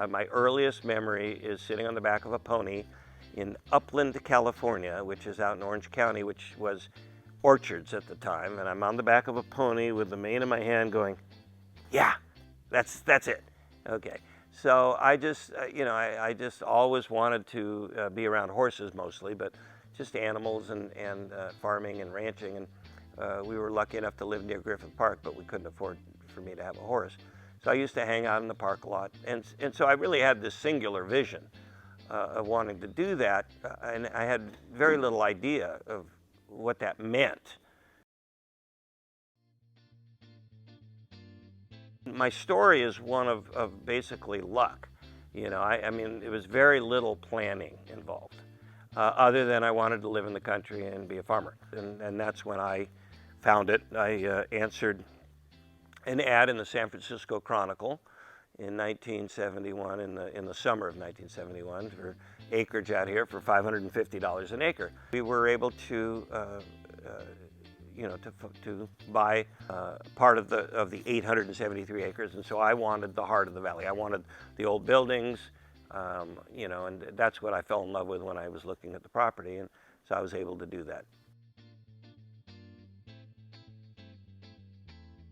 My earliest memory is sitting on the back of a pony in Upland, California, which is out in Orange County, which was orchards at the time. And I'm on the back of a pony with the mane in my hand going, yeah, that's it. Okay. So I just, I just always wanted to be around horses mostly, but just animals and farming and ranching. And we were lucky enough to live near Griffith Park, but we couldn't afford for me to have a horse. So I used to hang out in the park a lot. And so I really had this singular vision of wanting to do that. And I had very little idea of what that meant. My story is one of basically luck. I mean, it was very little planning involved, other than I wanted to live in the country and be a farmer. And that's when I found it. I answered an ad in the San Francisco Chronicle in 1971, in the summer of 1971, for acreage out here for $550 an acre. We were able to to buy part of the 873 acres, and so I wanted the heart of the valley. I wanted the old buildings, and that's what I fell in love with when I was looking at the property, and so I was able to do that.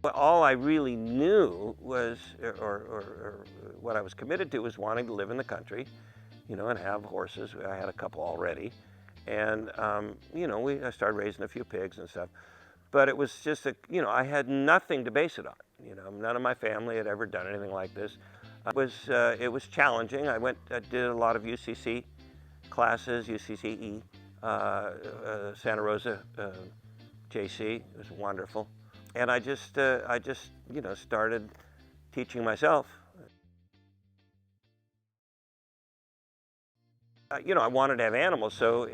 But all I really knew was, or what I was committed to, was wanting to live in the country, and have horses. I had a couple already, and I started raising a few pigs and stuff. But it was just I had nothing to base it on. None of my family had ever done anything like this. It was challenging. I did a lot of UCC classes, UCCE, Santa Rosa, JC. It was wonderful. And I just started teaching myself. I wanted to have animals, so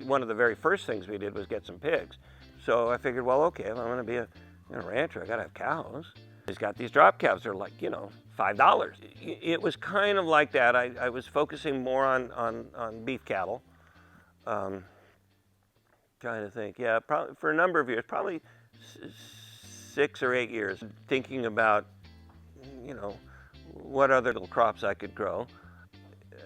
one of the very first things we did was get some pigs. So I figured, well, okay, if I'm going to be a rancher, I got to have cows. He's got these drop calves. They're like, $5. It was kind of like that. I was focusing more on beef cattle. Trying to think, yeah, probably for a number of years, probably 6 or 8 years, thinking about, what other little crops I could grow.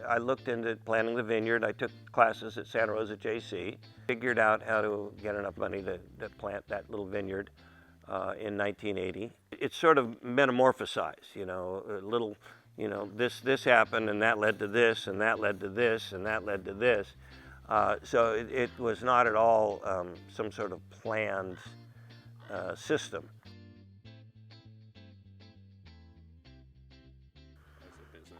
I looked into planting the vineyard. I took classes at Santa Rosa JC, figured out how to get enough money to plant that little vineyard in 1980. It sort of metamorphosized, a little, this happened and that led to this and that led to this and that led to this. So it was not at all some sort of planned system.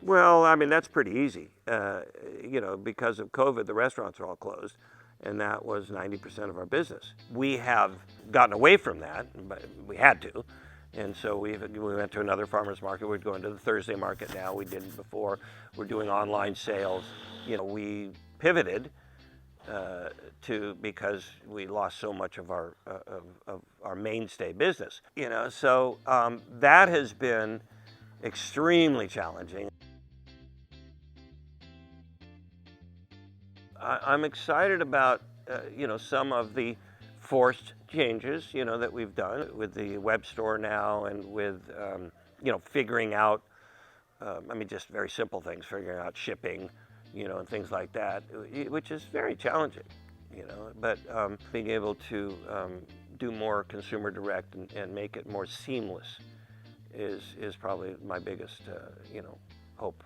Well, I mean, that's pretty easy. Because of COVID, the restaurants are all closed, and that was 90% of our business. We have gotten away from that, but we had to. And so we went to another farmer's market. We're going to the Thursday market now. We didn't before. We're doing online sales. We pivoted because we lost so much of our mainstay business. So that has been extremely challenging. I'm excited about some of the forced changes that we've done with the web store now, and with figuring out just very simple things, figuring out shipping, and things like that, which is very challenging, but being able to do more consumer direct and make it more seamless is probably my biggest hope.